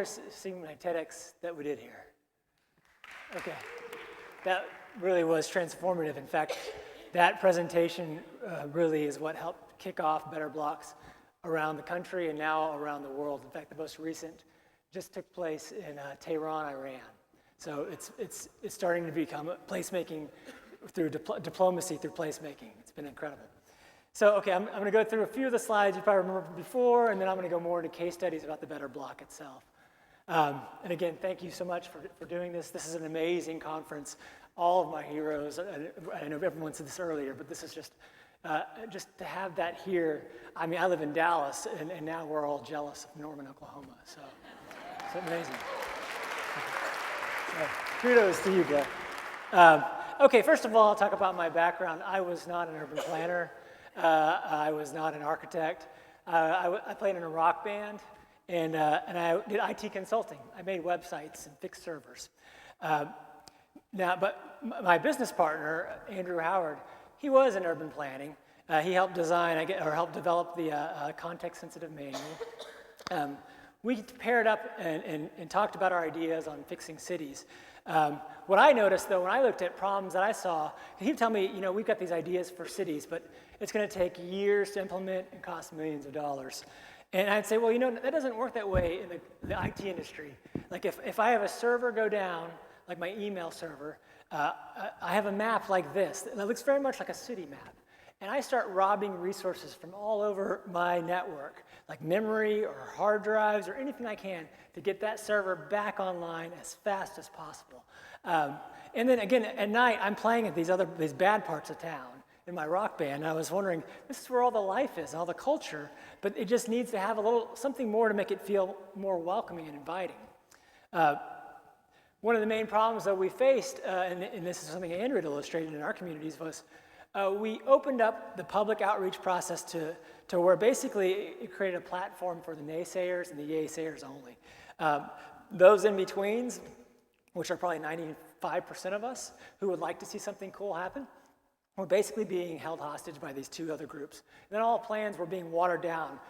here see my TEDx that we did here? Okay, that really was transformative. In fact, that presentation really is what helped kick off Better Blocks around the country and now around the world. In fact, the most recent just took place in Tehran, Iran. So it's starting to become placemaking through diplomacy through placemaking. It's been incredible. So, okay, I'm going to go through a few of the slides you probably remember before, and then I'm going to go more into case studies about the Better Block itself. And again, thank you so much for doing this. This is an amazing conference. All of my heroes, I know everyone said this earlier, but this is just to have that here. I mean, I live in Dallas, and now we're all jealous of Norman, Oklahoma. So it's amazing. So, kudos to you, Jeff. Okay, first of all, I'll talk about my background. I was not an urban planner. I was not an architect. I played in a rock band, and I did IT consulting. I made websites and fixed servers. But my business partner, Andrew Howard, he was in urban planning. He helped design helped develop the context-sensitive manual. We paired up and talked about our ideas on fixing cities. What I noticed, though, when I looked at problems that I saw, he'd tell me, we've got these ideas for cities, but it's going to take years to implement and cost millions of dollars. And I'd say, well, that doesn't work that way in the IT industry. Like if I have a server go down, like my email server, I have a map like this that looks very much like a city map. And I start robbing resources from all over my network, like memory or hard drives or anything I can to get that server back online as fast as possible. And then again, at night, I'm playing at these bad parts of town in my rock band. And I was wondering, this is where all the life is, all the culture, but it just needs to have something more to make it feel more welcoming and inviting. One of the main problems that we faced, and this is something Andrew had illustrated in our communities, was we opened up the public outreach process to where basically it created a platform for the naysayers and the yay-sayers only. Those in-betweens, which are probably 95% of us who would like to see something cool happen, were basically being held hostage by these two other groups. And then all plans were being watered down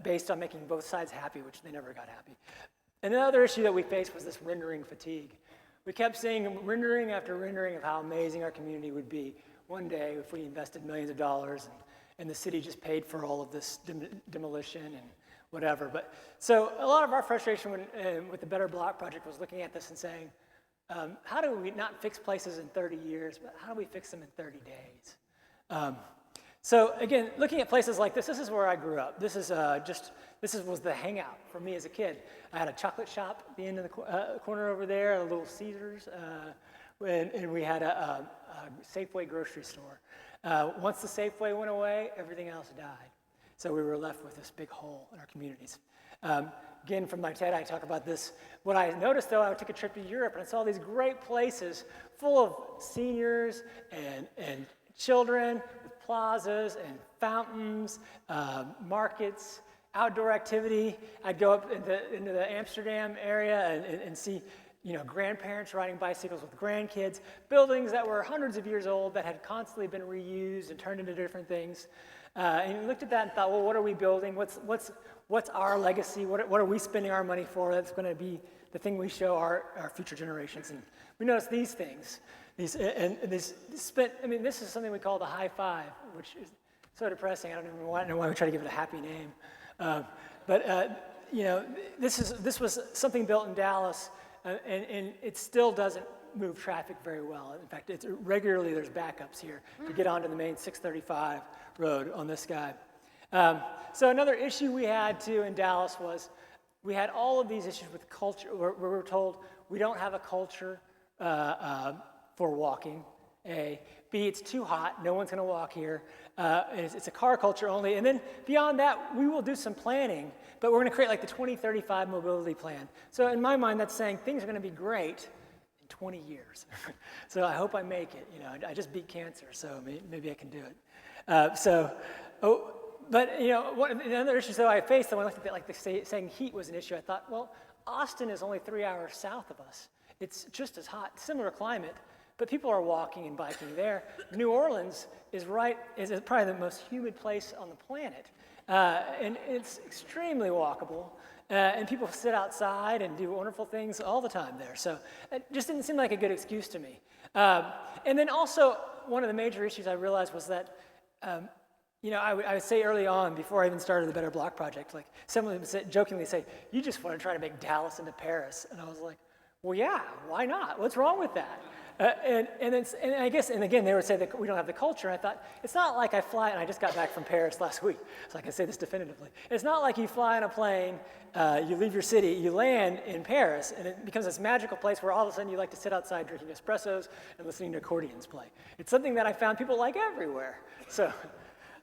based on making both sides happy, which they never got happy. And another issue that we faced was this rendering fatigue. We kept seeing rendering after rendering of how amazing our community would be one day if we invested millions of dollars and the city just paid for all of this demolition and whatever. But so a lot of our frustration with the Better Block project was looking at this and saying, how do we not fix places in 30 years, but how do we fix them in 30 days? So again, looking at places like this is where I grew up. This was the hangout for me as a kid. I had a chocolate shop at the end of the corner over there, a little Caesars, and we had a Safeway grocery store. Once the Safeway went away, everything else died. So we were left with this big hole in our communities. Again, from my TED, I talk about this. What I noticed, though, I took a trip to Europe, and I saw these great places full of seniors and children with plazas and fountains, markets, outdoor activity. I'd go up into the Amsterdam area and see grandparents riding bicycles with grandkids, buildings that were hundreds of years old that had constantly been reused and turned into different things. And you looked at that and thought, well, what are we building? What's our legacy? What are we spending our money for? That's going to be the thing we show our future generations. And we noticed these things. This is something we call the high five, which is so depressing. I don't even know why we try to give it a happy name. This was something built in Dallas, and it still doesn't move traffic very well. In fact, regularly there's backups here to get onto the main 635 road on this guy. So another issue we had too in Dallas was we had all of these issues with culture. Where we were told we don't have a culture for walking. A. B, it's too hot. No one's going to walk here. It's a car culture only. And then beyond that, we will do some planning, but we're going to create like the 2035 mobility plan. So in my mind, that's saying things are going to be great in 20 years. So I hope I make it. I just beat cancer, so maybe I can do it. Another issue that I faced when I looked at it, saying heat was an issue, I thought, well, Austin is only 3 hours south of us. It's just as hot, similar climate. But people are walking and biking there. New Orleans is probably the most humid place on the planet. And it's extremely walkable. And people sit outside and do wonderful things all the time there. So it just didn't seem like a good excuse to me. And then also, one of the major issues I realized was that, I would say early on, before I even started the Better Block Project, like someone would jokingly say, "You just want to try to make Dallas into Paris." And I was like, well, yeah, why not? What's wrong with that? And again, they would say that we don't have the culture. And I thought, it's not like I fly, and I just got back from Paris last week, so I can say this definitively. It's not like you fly on a plane, you leave your city, you land in Paris, and it becomes this magical place where all of a sudden you like to sit outside drinking espressos and listening to accordions play. It's something that I found people like everywhere. So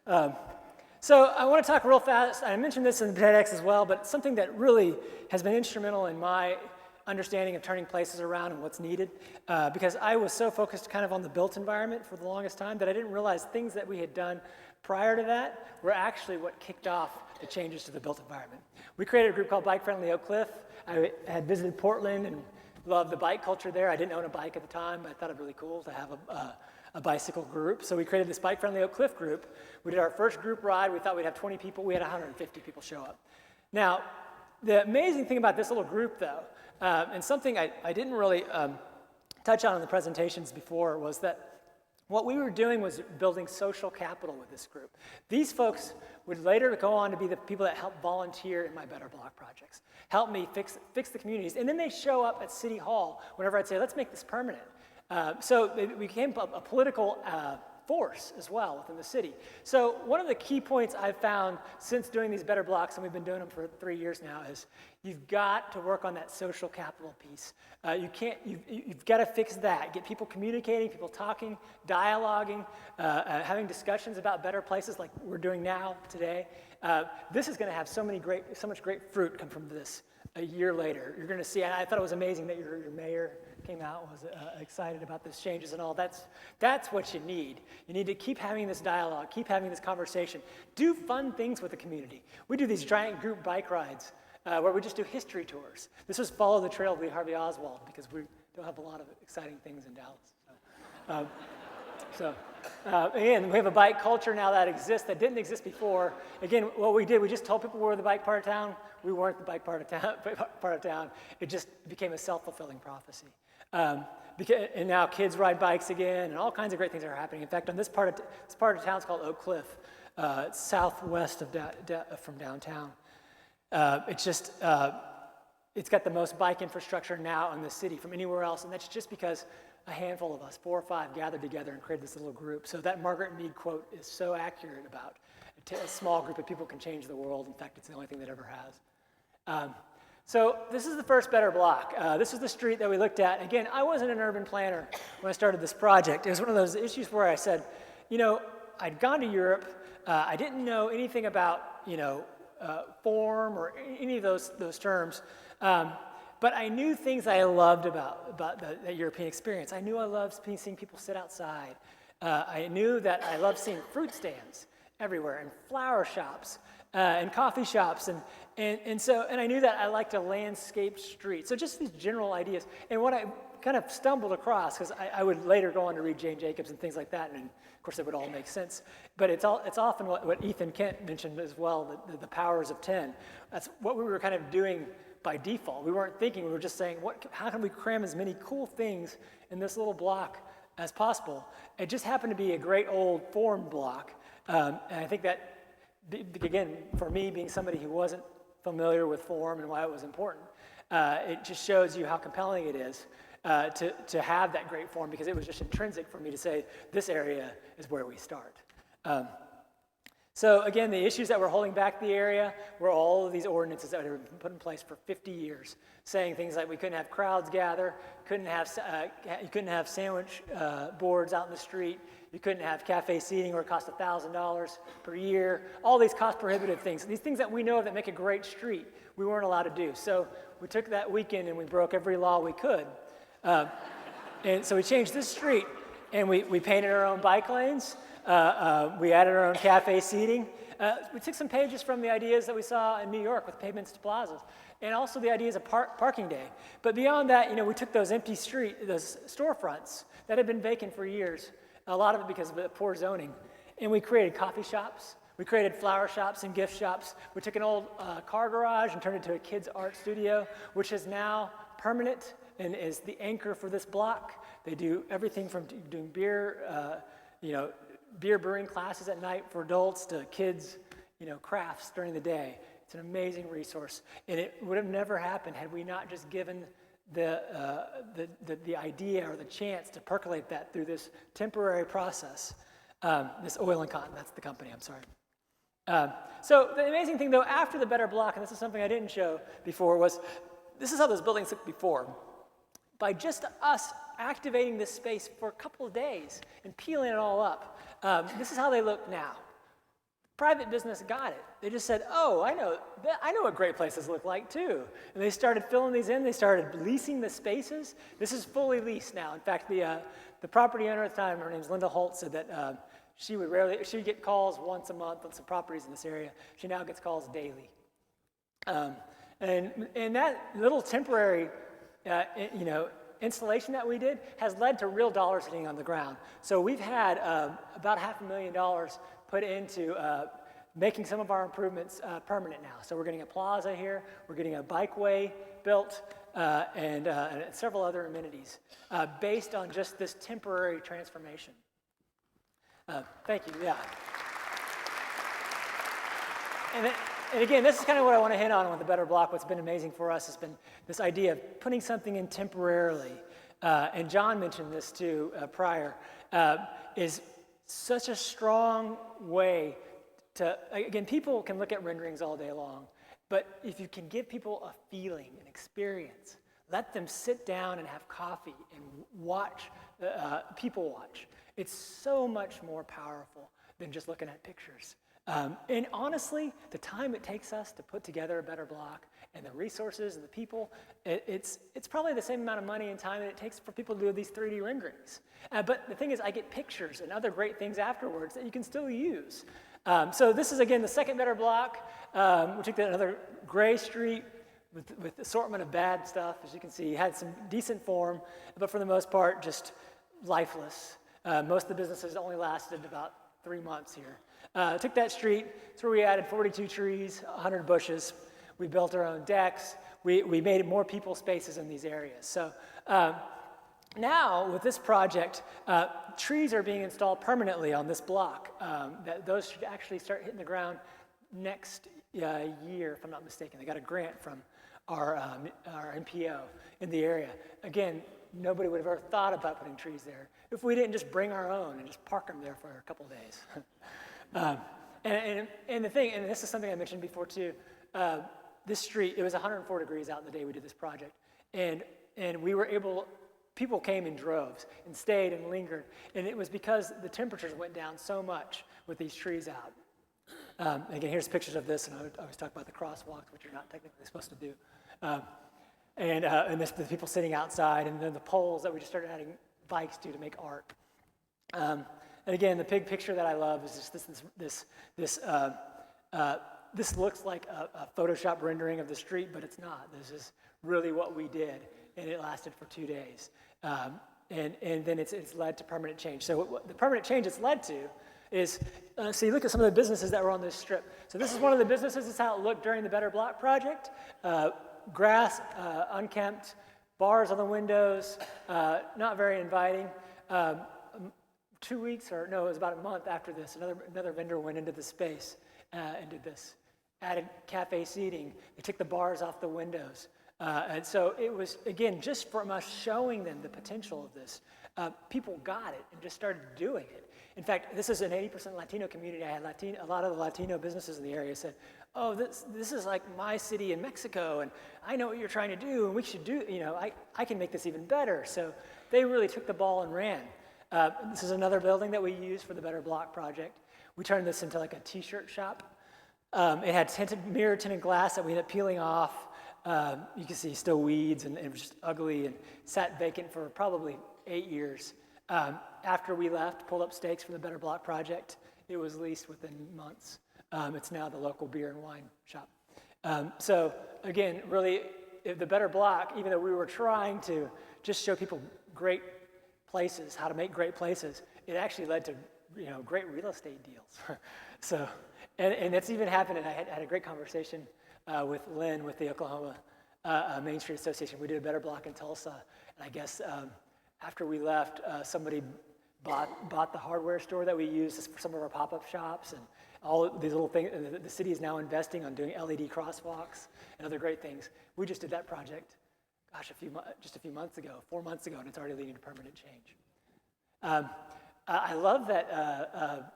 I want to talk real fast. I mentioned this in the TEDx as well, but something that really has been instrumental in my understanding of turning places around and what's needed, because I was so focused kind of on the built environment for the longest time that I didn't realize things that we had done prior to that were actually what kicked off the changes to the built environment. We created a group called Bike Friendly Oak Cliff. I had visited Portland and loved the bike culture there. I didn't own a bike at the time, but I thought it was really cool to have a bicycle group. So we created this Bike Friendly Oak Cliff group. We did our first group ride. We thought we'd have 20 people. We had 150 people show up. Now, the amazing thing about this little group, though, and something I didn't really touch on in the presentations before, was that what we were doing was building social capital with this group. These folks would later go on to be the people that help volunteer in my Better Block projects, help me fix the communities, and then they show up at City Hall whenever I'd say, let's make this permanent. So it became a political force as well within the city. So one of the key points I've found since doing these Better Blocks, and we've been doing them for 3 years now, is you've got to work on that social capital piece. You've got to fix that. Get people communicating, people talking, dialoguing, having discussions about better places like we're doing now today. This is going to have so much great fruit come from this a year later. You're going to see, and I thought it was amazing that your mayor came out and was excited about these changes and all. That's what you need. You need to keep having this dialogue, keep having this conversation. Do fun things with the community. We do these giant group bike rides where we just do history tours. This was Follow the Trail of Lee Harvey Oswald, because we don't have a lot of exciting things in Dallas. Again, we have a bike culture now that exists that didn't exist before. Again, what we did, we just told people we were the bike part of town. We weren't the bike part of town. It just became a self-fulfilling prophecy. And now kids ride bikes again, and all kinds of great things are happening. In fact, on this part of town is called Oak Cliff. It's southwest from downtown. It's got the most bike infrastructure now in the city from anywhere else, and that's just because a handful of us, 4 or 5, gathered together and created this little group. So that Margaret Mead quote is so accurate about a small group of people can change the world. In fact, it's the only thing that ever has. So this is the first Better Block. This is the street that we looked at. Again, I wasn't an urban planner when I started this project. It was one of those issues where I said, I'd gone to Europe. I didn't know anything about, form or any of those terms. But I knew things I loved about the European experience. I knew I loved seeing people sit outside. I knew that I loved seeing fruit stands everywhere, and flower shops, and coffee shops, and I knew that I liked a landscaped street. So just these general ideas. And what I kind of stumbled across, because I would later go on to read Jane Jacobs and things like that, and of course it would all make sense. But it's often what Ethan Kent mentioned as well, the powers of 10. That's what we were kind of doing by default. We weren't thinking, we were just saying, how can we cram as many cool things in this little block as possible? It just happened to be a great old form block. And I think that, again, for me, being somebody who wasn't familiar with form and why it was important, it just shows you how compelling it is to have that great form, because it was just intrinsic for me to say, this area is where we start. So again, the issues that were holding back the area were all of these ordinances that had been put in place for 50 years, saying things like we couldn't have crowds gather, you couldn't have sandwich boards out in the street, you couldn't have cafe seating where it cost $1,000 per year, all these cost prohibitive things. These things that we know that make a great street, we weren't allowed to do. So we took that weekend and we broke every law we could. And so we changed this street, and we painted our own bike lanes. We added our own cafe seating. We took some pages from the ideas that we saw in New York with pavements to plazas, and also the ideas of parking day. But beyond that, we took those empty those storefronts that had been vacant for years, a lot of it because of the poor zoning, and we created coffee shops. We created flower shops and gift shops. We took an old car garage and turned it into a kids' art studio, which is now permanent and is the anchor for this block. They do everything from doing beer, beer brewing classes at night for adults to kids, crafts during the day. It's an amazing resource, and it would have never happened had we not just given the idea or the chance to percolate that through this temporary process. This Oil and Cotton, that's the company, I'm sorry. So the amazing thing, though, after the Better Block, and this is something I didn't show before, was this is how those buildings looked before. By just us activating this space for a couple of days and peeling it all up, this is how they look now. Private business got it. They just said, oh, I know what great places look like too. And they started filling these in. They started leasing the spaces. This is fully leased now. In fact, the property owner at the time, her name's Linda Holt, said that she would get calls once a month on some properties in this area. She now gets calls daily. And that little temporary, installation that we did has led to real dollars hitting on the ground. So we've had about $500,000 put into making some of our improvements permanent now. So we're getting a plaza here, we're getting a bikeway built, and several other amenities based on just this temporary transformation. Thank you, yeah. And again, this is kind of what I want to hit on with the Better Block. What's been amazing for us has been this idea of putting something in temporarily. And John mentioned this too prior, is such a strong way to, again, people can look at renderings all day long, but if you can give people a feeling, an experience, let them sit down and have coffee and watch, people watch. It's so much more powerful than just looking at pictures. And honestly, the time it takes us to put together a Better Block and the resources and the people, it's probably the same amount of money and time that it takes for people to do these 3D renderings. But the thing is, I get pictures and other great things afterwards that you can still use. So this is, again, the second Better Block. We took another gray street with assortment of bad stuff. As you can see, had some decent form, but for the most part, just lifeless. Most of the businesses only lasted about 3 months here. Took that street, so we added 42 trees, 100 bushes. We built our own decks. We made more people spaces in these areas. So now with this project, trees are being installed permanently on this block. Those should actually start hitting the ground next year, if I'm not mistaken. They got a grant from our MPO in the area. Again, nobody would have ever thought about putting trees there if we didn't just bring our own and just park them there for a couple of days. And the thing, and this is something I mentioned before too, this street, it was 104 degrees out the day we did this project. And we were able, people came in droves and stayed and lingered. And it was because the temperatures went down so much with these trees out. Again, here's pictures of this, and I was talking about the crosswalks, which you're not technically supposed to do. And the people sitting outside, and then the poles that we just started adding bikes to make art. And again, the big picture that I love is just this looks like a Photoshop rendering of the street, but it's not. This is really what we did, and it lasted for 2 days. And then it's led to permanent change. So what the permanent change it's led to is, so you look at some of the businesses that were on this strip. So this is one of the businesses. This is how it looked during the Better Block project. Grass, unkempt, bars on the windows, not very inviting. 2 weeks, or no, it was about a month after this, another vendor went into the space and did this. Added cafe seating. They took the bars off the windows. And so it was, again, just from us showing them the potential of this, people got it and just started doing it. In fact, this is an 80% Latino community. I had a lot of the Latino businesses in the area said, oh, this is like my city in Mexico, and I know what you're trying to do, and we should do, I can make this even better. So they really took the ball and ran. This is another building that we used for the Better Block project. We turned this into like a t-shirt shop. It had mirror tinted glass that we ended up peeling off. You can see still weeds, and it was just ugly and sat vacant for probably 8 years. After we left, pulled up stakes for the Better Block project, it was leased within months. It's now the local beer and wine shop. So again, really, the Better Block, even though we were trying to just show people great places, how to make great places, it actually led to great real estate deals. So, And it's even happened, and I had a great conversation with Lynn with the Oklahoma Main Street Association. We did a better block in Tulsa, and I guess after we left, somebody bought the hardware store that we use for some of our pop-up shops, and all these little things. The city is now investing on doing LED crosswalks and other great things. We just did that project, gosh, just a few months ago, 4 months ago, and it's already leading to permanent change. I love that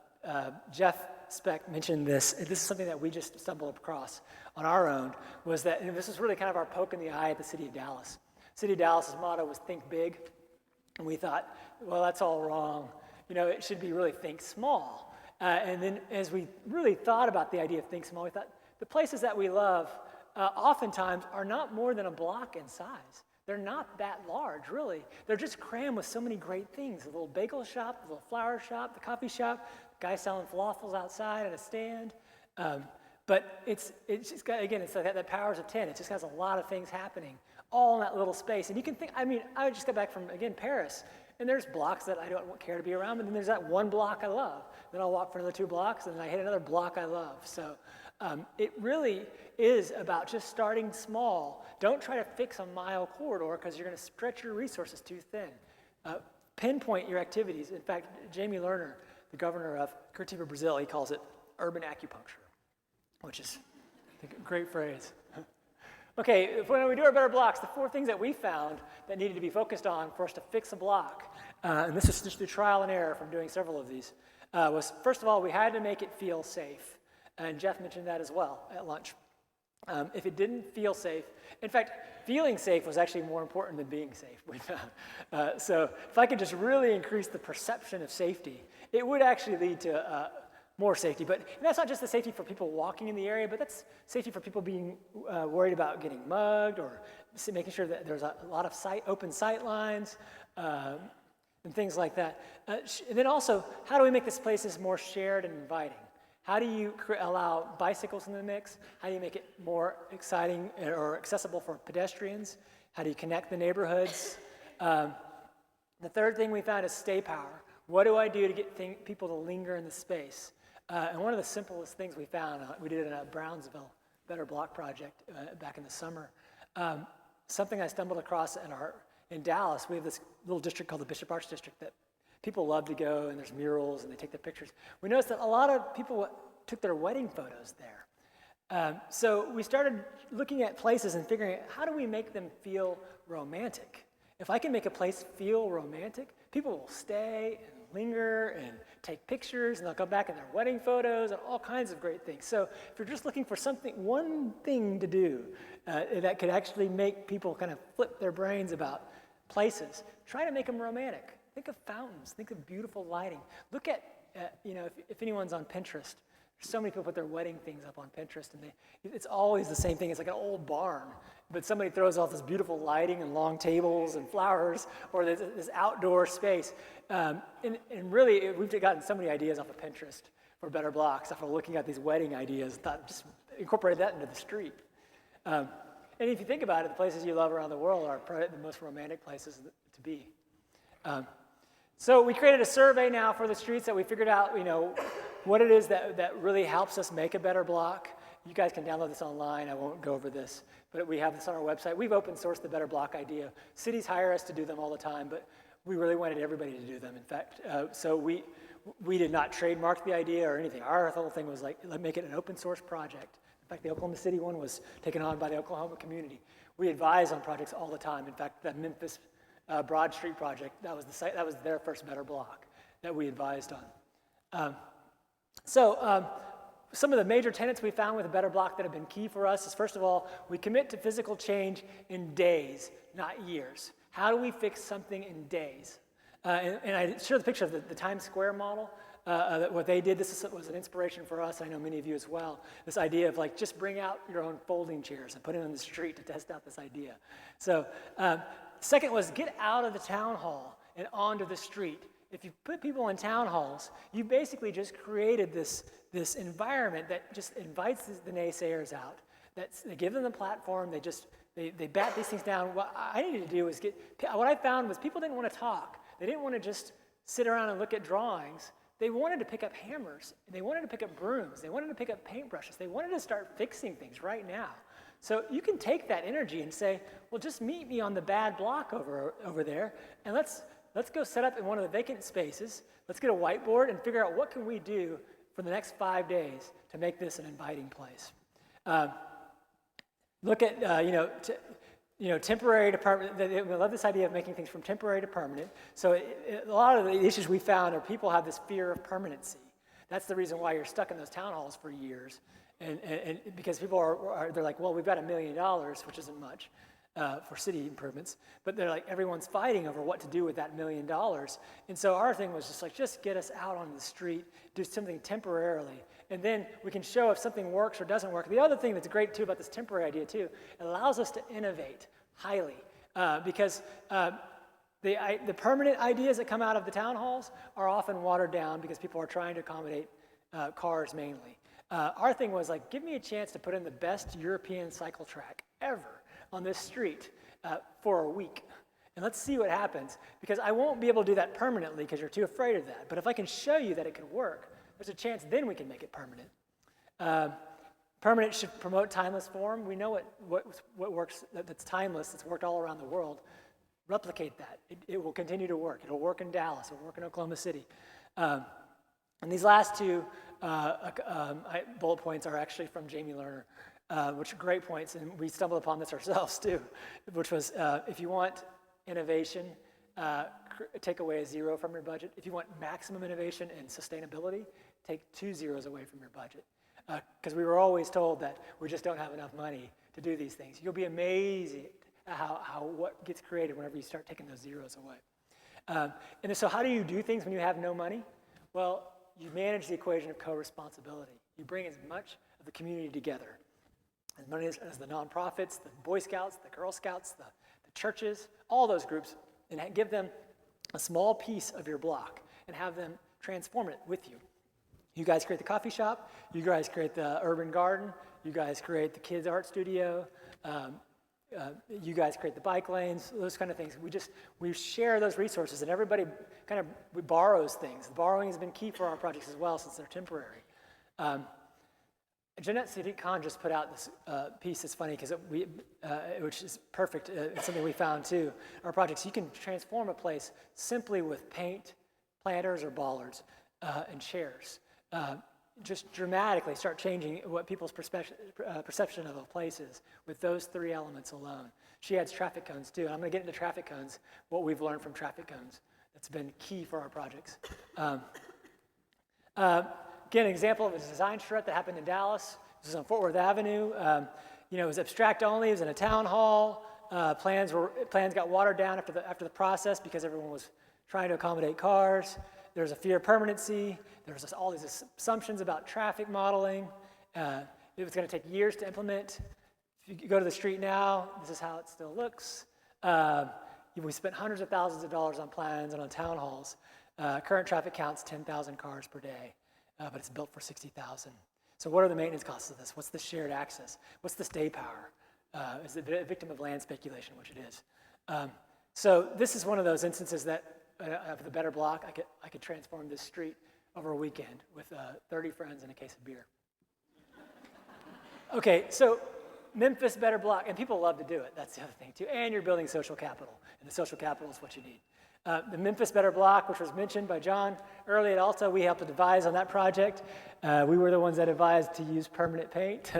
Jeff Speck mentioned this. This is something that we just stumbled across on our own, was that, and this is really kind of our poke in the eye at the city of Dallas. City of Dallas's motto was think big, and we thought, well, that's all wrong. It should be really think small. And then as we really thought about the idea of think small, we thought the places that we love oftentimes are not more than a block in size. They're not that large, really. They're just crammed with so many great things. The little bagel shop, the little flower shop, the coffee shop, the guy selling falafels outside at a stand. But it's just got, again, it's like that powers of 10. It just has a lot of things happening all in that little space. And you can think, I just got back from, again, Paris. And there's blocks that I don't care to be around, but then there's that one block I love. Then I'll walk for another 2 blocks, and then I hit another block I love. So it really is about just starting small. Don't try to fix a mile corridor because you're going to stretch your resources too thin. Pinpoint your activities. In fact, Jamie Lerner, the governor of Curitiba, Brazil, he calls it urban acupuncture, which is a great phrase. Okay, when we do our better blocks, the 4 things that we found that needed to be focused on for us to fix a block, and this is just through trial and error from doing several of these, was first of all, we had to make it feel safe. And Jeff mentioned that as well at lunch. If it didn't feel safe, in fact, feeling safe was actually more important than being safe, we found. So if I could just really increase the perception of safety, it would actually lead to more safety. But that's not just the safety for people walking in the area, but that's safety for people being worried about getting mugged, or making sure that there's a lot of open sight lines and things like that. And then also, how do we make these places more shared and inviting? How do you allow bicycles in the mix? How do you make it more exciting or accessible for pedestrians? How do you connect the neighborhoods? The third thing we found is stay power. What do I do to get people to linger in the space? And one of the simplest things we found, we did it in a Brownsville Better Block project back in the summer. Something I stumbled across in Dallas, we have this little district called the Bishop Arts District that people love to go, and there's murals, and they take their pictures. We noticed that a lot of people took their wedding photos there. So we started looking at places and figuring out, how do we make them feel romantic? If I can make a place feel romantic, people will stay and linger and take pictures, and they'll come back in their wedding photos and all kinds of great things. So if you're just looking for one thing to do that could actually make people kind of flip their brains about places, try to make them romantic. Think of fountains. Think of beautiful lighting. Look at, if anyone's on Pinterest, there's so many people put their wedding things up on Pinterest, and it's always the same thing. It's like an old barn, but somebody throws off this beautiful lighting and long tables and flowers, or this outdoor space. And really, we've gotten so many ideas off of Pinterest for better blocks after looking at these wedding ideas. Thought just incorporate that into the street. And if you think about it, the places you love around the world are probably the most romantic places to be. So we created a survey now for the streets that we figured out, what it is that really helps us make a better block. You guys can download this online. I won't go over this, but we have this on our website. We've open sourced the better block idea. Cities hire us to do them all the time, but we really wanted everybody to do them. In fact, so we did not trademark the idea or anything. Our whole thing was like, let's make it an open source project. In fact, the Oklahoma City one was taken on by the Oklahoma community. We advise on projects all the time. In fact, the Memphis Broad Street project, that was their first better block that we advised on. Some of the major tenets we found with a better block that have been key for us is, first of all, we commit to physical change in days, not years. How do we fix something in days? And I showed the picture of the Times Square model. What they did, was an inspiration for us. I know many of you as well. This idea of just bring out your own folding chairs and put it on the street to test out this idea. So second was get out of the town hall and onto the street. If you put people in town halls, you basically just created this environment that just invites the naysayers out. They give them the platform. They bat these things down. What I needed to do was what I found was people didn't want to talk. They didn't want to just sit around and look at drawings. they wanted to pick up hammers, they wanted to pick up brooms, they wanted to pick up paintbrushes, they wanted to start fixing things right now. So you can take that energy and say, well, just meet me on the bad block over there, and let's go set up in one of the vacant spaces. Let's get a whiteboard and figure out what can we do for the next 5 days to make this an inviting place. Look at, temporary to permanent. I love this idea of making things from temporary to permanent. So a lot of the issues we found are people have this fear of permanency. That's the reason why you're stuck in those town halls for years. And because people they're like, well, we've got $1 million, which isn't much for city improvements. But they're like, everyone's fighting over what to do with that $1 million. And so our thing was just like, just get us out on the street, do something temporarily. And then we can show if something works or doesn't work. The other thing that's great, too, about this temporary idea, too, it allows us to innovate highly. Because the permanent ideas that come out of the town halls are often watered down because people are trying to accommodate cars mainly. Our thing was like, give me a chance to put in the best European cycle track ever on this street for a week. And let's see what happens. Because I won't be able to do that permanently because you're too afraid of that. But if I can show you that it could work, there's a chance then we can make it permanent. Permanent should promote timeless form. We know what works, that's timeless, that's worked all around the world. Replicate that. It will continue to work. It'll work in Dallas. It'll work in Oklahoma City. And these last two bullet points are actually from Jamie Lerner, which are great points, and we stumbled upon this ourselves too, which was if you want innovation, take away a 0 from your budget. If you want maximum innovation and sustainability, take 2 zeros away from your budget. Because we were always told that we just don't have enough money to do these things. You'll be amazed at how what gets created whenever you start taking those zeros away. And so how do you do things when you have no money? Well, you manage the equation of co-responsibility. You bring as much of the community together. As many as the nonprofits, the Boy Scouts, the Girl Scouts, the churches, all those groups, and give them a small piece of your block and have them transform it with you. You guys create the coffee shop, you guys create the urban garden, you guys create the kids' art studio, you guys create the bike lanes, those kind of things. We share those resources, and everybody kind of borrows things. The borrowing has been key for our projects as well, since they're temporary. Jeanette Sadiq Khan just put out this piece that's funny, because which is perfect. It's something we found too. Our projects, you can transform a place simply with paint, planters, or bollards, and chairs. Just dramatically start changing what people's perception of a place is with those 3 elements alone. She adds traffic cones too, and I'm going to get into traffic cones, what we've learned from traffic cones. That's been key for our projects. Again, an example of a design charrette that happened in Dallas. This is on Fort Worth Avenue. It was abstract only. It was in a town hall. Plans got watered down after the process because everyone was trying to accommodate cars. There was a fear of permanency. There was all these assumptions about traffic modeling. It was going to take years to implement. If you go to the street now, this is how it still looks. We spent hundreds of thousands of dollars on plans and on town halls. Current traffic counts 10,000 cars per day, but it's built for 60,000. So what are the maintenance costs of this? What's the shared access? What's the stay power? Is it a victim of land speculation, which it is? So this is one of those instances that of the better block, I could transform this street over a weekend with 30 friends and a case of beer. Okay, so Memphis better block, and people love to do it. That's the other thing too. And you're building social capital, and the social capital is what you need. The Memphis Better Block, which was mentioned by John early at Alta, we helped advise on that project. We were the ones that advised to use permanent paint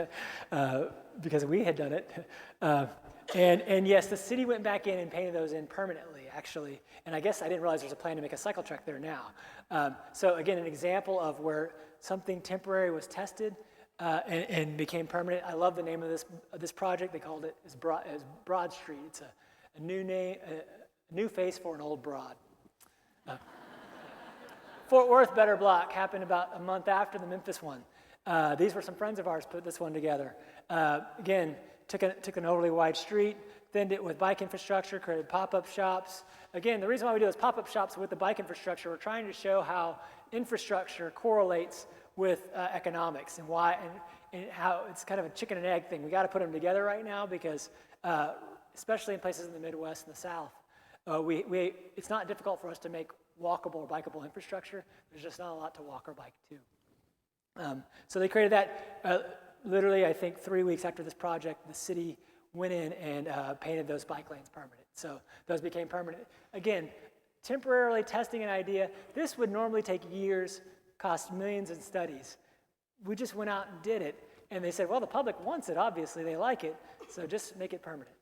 because we had done it. And yes, the city went back in and painted those in permanently, actually. And I guess I didn't realize there's a plan to make a cycle track there now. So again, an example of where something temporary was tested and became permanent. I love the name of this project. They called it as Broad Street. It's a new name. New face for an old broad. Fort Worth Better Block happened about a month after the Memphis one. These were some friends of ours put this one together. Again, took an overly wide street, thinned it with bike infrastructure, created pop-up shops. Again, the reason why we do those pop-up shops with the bike infrastructure, we're trying to show how infrastructure correlates with economics and why and how it's kind of a chicken and egg thing. We got to put them together right now because, especially in places in the Midwest and the South, it's not difficult for us to make walkable or bikeable infrastructure. There's just not a lot to walk or bike to. So they created that literally, I think, 3 weeks after this project, the city went in and painted those bike lanes permanent. So those became permanent. Again, temporarily testing an idea. This would normally take years, cost millions in studies. We just went out and did it. And they said, well, the public wants it, obviously. They like it. So just make it permanent.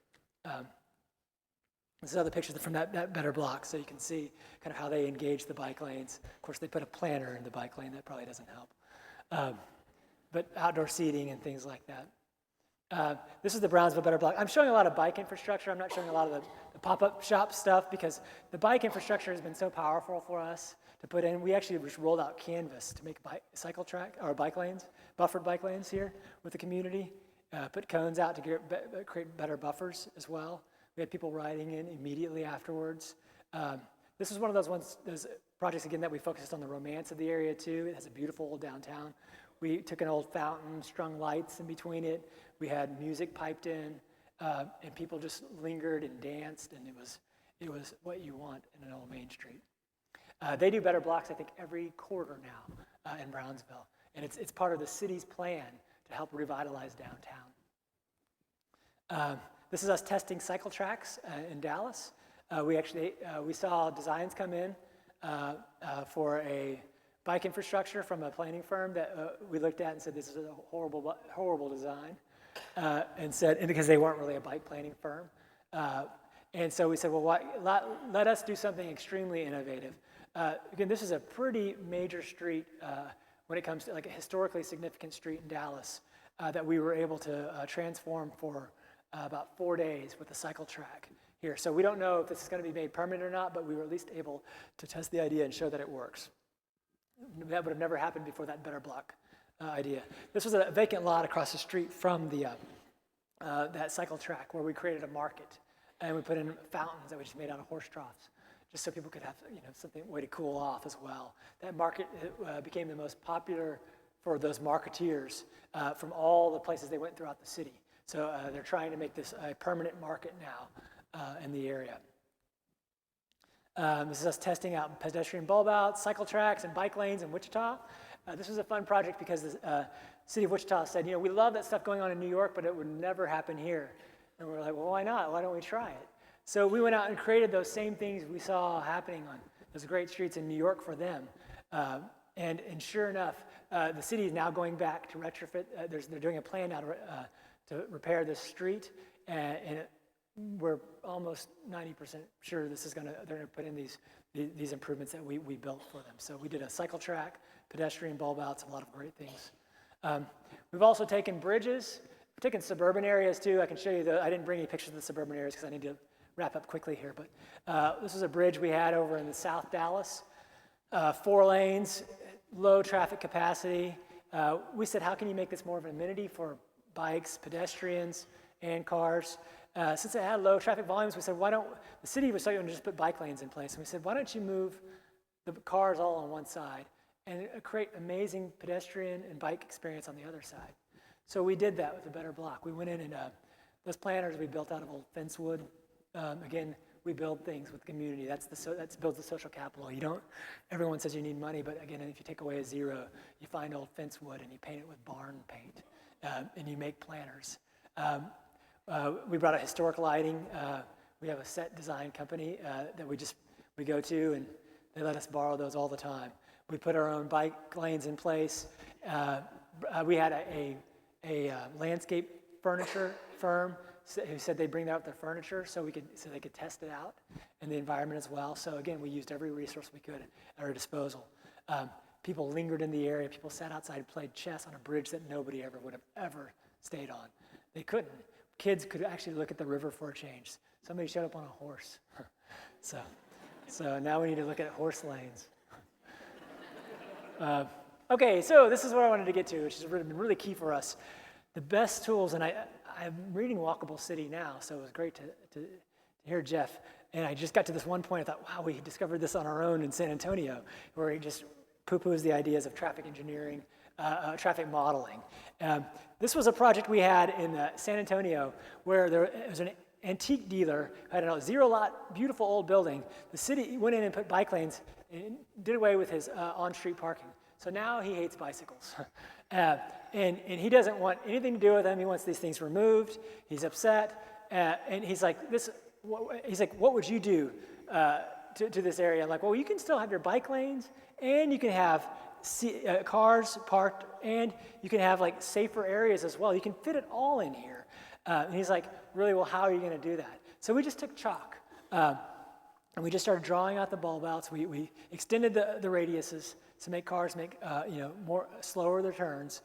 This is other pictures from that better block. So you can see kind of how they engage the bike lanes. Of course, they put a planter in the bike lane. That probably doesn't help. But outdoor seating and things like that. This is the Brownsville Better Block. I'm showing a lot of bike infrastructure. I'm not showing a lot of the pop-up shop stuff because the bike infrastructure has been so powerful for us to put in. We actually just rolled out canvas to make cycle track or bike lanes, buffered bike lanes here with the community. Put cones out to create better buffers as well. We had people riding in immediately afterwards. This is one of those projects again that we focused on the romance of the area too. It has a beautiful old downtown. We took an old fountain, strung lights in between it. We had music piped in, and people just lingered and danced, and it was what you want in an old Main Street. They do better blocks, I think, every quarter now in Brownsville, and it's part of the city's plan to help revitalize downtown. This is us testing cycle tracks in Dallas. We saw designs come in for a bike infrastructure from a planning firm that we looked at and said this is a horrible design, and because they weren't really a bike planning firm, and so we said, well, let us do something extremely innovative. Again, this is a pretty major street when it comes to like a historically significant street in Dallas that we were able to transform for about 4 days with a cycle track here. So we don't know if this is going to be made permanent or not, but we were at least able to test the idea and show that it works. That would have never happened before that better block idea. This was a vacant lot across the street from that cycle track where we created a market, and we put in fountains that we just made out of horse troughs, just so people could have something way to cool off as well. That market became the most popular for those marketeers from all the places they went throughout the city. So they're trying to make this a permanent market now in the area. This is us testing out pedestrian bulb outs, cycle tracks, and bike lanes in Wichita. This was a fun project because the city of Wichita said, we love that stuff going on in New York, but it would never happen here. And we're like, well, why not? Why don't we try it? So we went out and created those same things we saw happening on those great streets in New York for them. And sure enough, the city is now going back to retrofit. They're doing a plan now to repair this street, and we're almost 90% sure they're gonna put in these improvements that we built for them. So we did a cycle track, pedestrian bulb outs, a lot of great things. We've also taken bridges. We've taken suburban areas too. I can show you I didn't bring any pictures of the suburban areas because I need to wrap up quickly here, but this is a bridge we had over in the South Dallas. 4 lanes, low traffic capacity. We said, how can you make this more of an amenity for bikes, pedestrians, and cars? Since it had low traffic volumes, we said, the city was starting to just put bike lanes in place. And we said, why don't you move the cars all on one side and create amazing pedestrian and bike experience on the other side? So we did that with the better block. We went in and those planters we built out of old fence wood. Again, we build things with the community. That builds the social capital. Everyone says you need money, but again, if you take away a zero, you find old fence wood and you paint it with barn paint, and you make planters. We brought out historic lighting. We have a set design company that we go to, and they let us borrow those all the time. We put our own bike lanes in place. We had a landscape furniture firm who said they'd bring out their furniture so they could test it out in the environment as well. So again, we used every resource we could at our disposal. People lingered in the area. People sat outside and played chess on a bridge that nobody ever would have ever stayed on. They couldn't. Kids could actually look at the river for a change. Somebody showed up on a horse. So now we need to look at horse lanes. Okay, so this is what I wanted to get to, which has been really key for us. The best tools, and I'm reading Walkable City now, so it was great to hear Jeff. And I just got to this one point, I thought, wow, we discovered this on our own in San Antonio, where he just poo-poos the ideas of traffic engineering, traffic modeling. This was a project we had in San Antonio where it was an antique dealer who had a zero-lot, beautiful old building. The city went in and put bike lanes and did away with his on-street parking. So now he hates bicycles. And he doesn't want anything to do with them. He wants these things removed. He's upset. And he's like, what would you do to this area? I'm like, well, you can still have your bike lanes, and you can have cars parked, and you can have like safer areas as well. You can fit it all in here. And he's like, really, well, how are you going to do that? So we just took chalk, and we just started drawing out the bulb outs. We extended the radiuses to make cars make more slower their turns.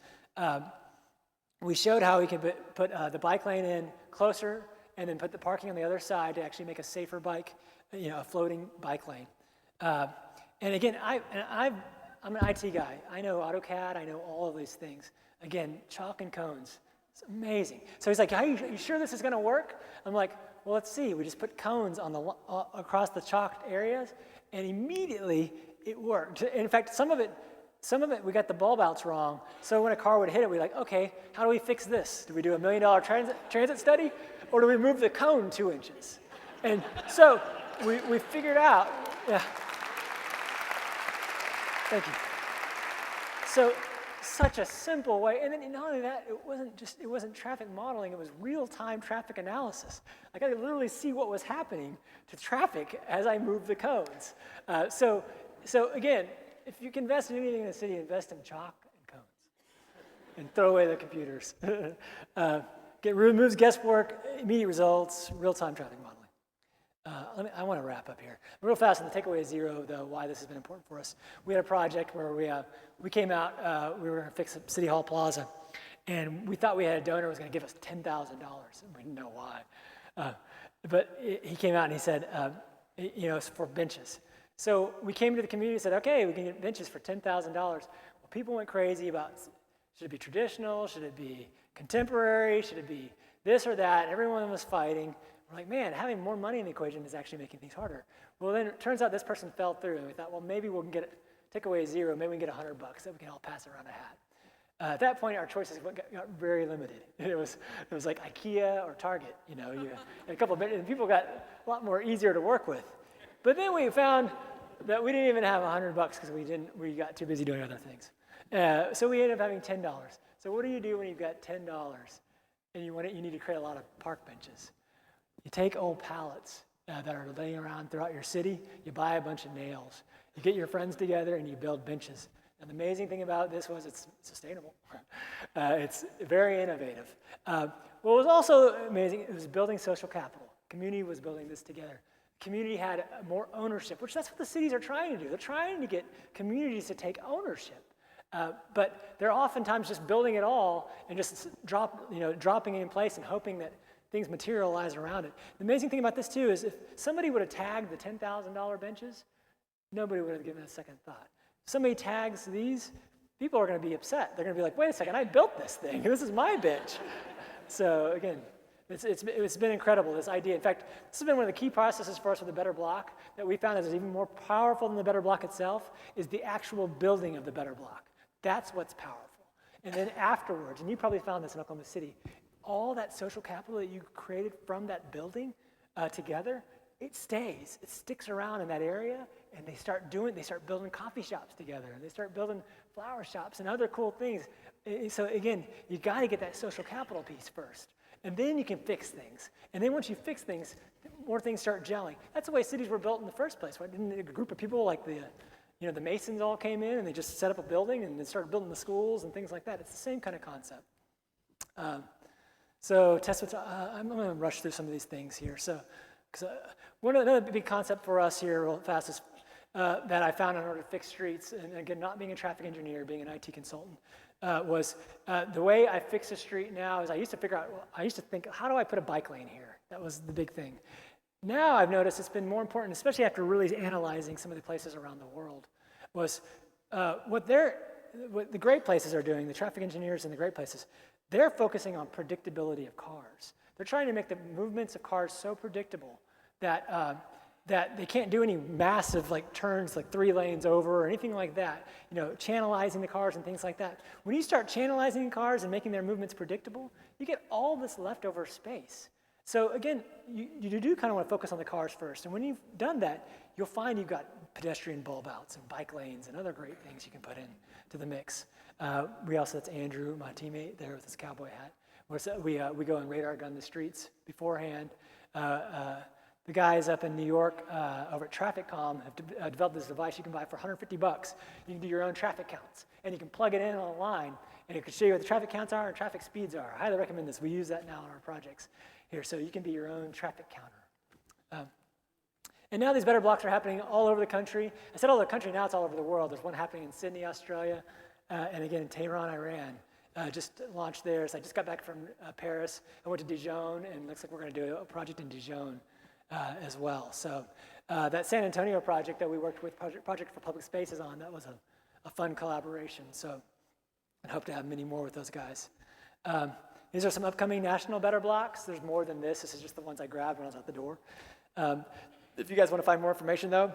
We showed how we could put the bike lane in closer, and then put the parking on the other side to actually make a safer bike, a floating bike lane. And again, I'm an IT guy. I know AutoCAD. I know all of these things. Again, chalk and cones. It's amazing. So he's like, are you sure this is going to work? I'm like, well, let's see. We just put cones on across the chalked areas, and immediately it worked. In fact, some of it, we got the bulb outs wrong. So when a car would hit it, we're like, okay, how do we fix this? Do we do $1 million transit study, or do we move the cone 2 inches? And so we figured out, yeah. Thank you. So such a simple way, and then not only that, it wasn't traffic modeling, it was real-time traffic analysis. Like I could literally see what was happening to traffic as I moved the cones. So again, if you can invest in anything in the city, invest in chalk and cones, and throw away the computers. Removes guesswork, immediate results, real-time traffic modeling. I want to wrap up here. Real fast on the takeaway 0, though, why this has been important for us. We had a project where we came out, we were going to fix City Hall Plaza, and we thought we had a donor who was going to give us $10,000, and we didn't know why. But he came out and he said, it's for benches. So we came to the community and said, okay, we can get benches for $10,000. Well, people went crazy about, should it be traditional? Should it be contemporary? Should it be this or that? And everyone was fighting. We're like, man, having more money in the equation is actually making things harder. Well, then it turns out this person fell through, and we thought, well, maybe we can take away 0, maybe we can get $100 that we can all pass around a hat. At that point, our choices got very limited. It was like IKEA or Target, a couple of, and people got a lot more easier to work with. But then we found that we didn't even have $100 because we got too busy doing other things. So we ended up having $10. So what do you do when you've got $10 and you need to create a lot of park benches? You take old pallets that are laying around throughout your city, you buy a bunch of nails, you get your friends together and you build benches. And the amazing thing about this was it's sustainable. It's very innovative. What was also amazing, it was building social capital. Community was building this together. Community had more ownership, which that's what the cities are trying to do. They're trying to get communities to take ownership. But they're oftentimes just building it all and just dropping it in place and hoping that things materialize around it. The amazing thing about this too is if somebody would have tagged the $10,000 benches, nobody would have given it a second thought. If somebody tags these, people are going to be upset. They're going to be like, wait a second, I built this thing. This is my bench. So again, it's been incredible, this idea. In fact, this has been one of the key processes for us with the Better Block that we found is even more powerful than the Better Block itself is the actual building of the Better Block. That's what's powerful. And then afterwards, and you probably found this in Oklahoma City, all that social capital that you created from that building together, it stays. It sticks around in that area, and they start building coffee shops together, and they start building flower shops and other cool things. So again, you got to get that social capital piece first, and then you can fix things. And then once you fix things, more things start gelling. That's the way cities were built in the first place. Right? Didn't a group of people like the Masons all came in and they just set up a building and then started building the schools and things like that? It's the same kind of concept. So I'm going to rush through some of these things here. So, another big concept for us here, real fast, is that I found in order to fix streets, and again, not being a traffic engineer, being an IT consultant, was the way I fix a street now is I used to think, how do I put a bike lane here? That was the big thing. Now I've noticed it's been more important, especially after really analyzing some of the places around the world, was what the great places are doing, the traffic engineers in the great places, they're focusing on predictability of cars. They're trying to make the movements of cars so predictable that they can't do any massive turns 3 lanes over or anything like that, channelizing the cars and things like that. When you start channelizing cars and making their movements predictable, you get all this leftover space. So again, you do kind of want to focus on the cars first. And when you've done that, you'll find you've got pedestrian bulb outs and bike lanes and other great things you can put in to the mix. That's Andrew, my teammate there with his cowboy hat. We go and radar gun the streets beforehand. The guys up in New York over at TrafficCom have developed this device you can buy for $150. You can do your own traffic counts, and you can plug it in on a line, and it can show you what the traffic counts are and traffic speeds are. I highly recommend this. We use that now in our projects here, so you can be your own traffic counter. And now these better blocks are happening all over the country. I said all over the country, now it's all over the world. There's one happening in Sydney, Australia, and again in Tehran, Iran. Just launched there. So I just got back from Paris. I went to Dijon, and it looks like we're going to do a project in Dijon as well. So that San Antonio project that we worked with, Project for Public Spaces on, that was a fun collaboration. So I hope to have many more with those guys. These are some upcoming national better blocks. There's more than this. This is just the ones I grabbed when I was out the door. If you guys want to find more information, though,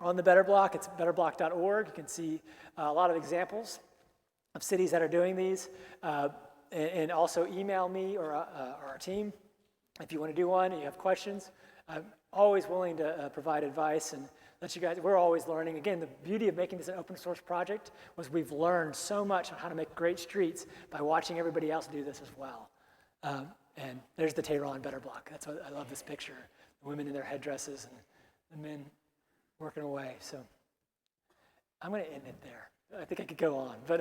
on the Better Block, it's betterblock.org. You can see a lot of examples of cities that are doing these. And also email me or our team if you want to do one and you have questions. I'm always willing to provide advice and let you guys, we're always learning. Again, the beauty of making this an open source project was we've learned so much on how to make great streets by watching everybody else do this as well. And there's the Tehran Better Block. That's what I love this picture. The women in their headdresses and the men working away. So I'm going to end it there. I think I could go on, but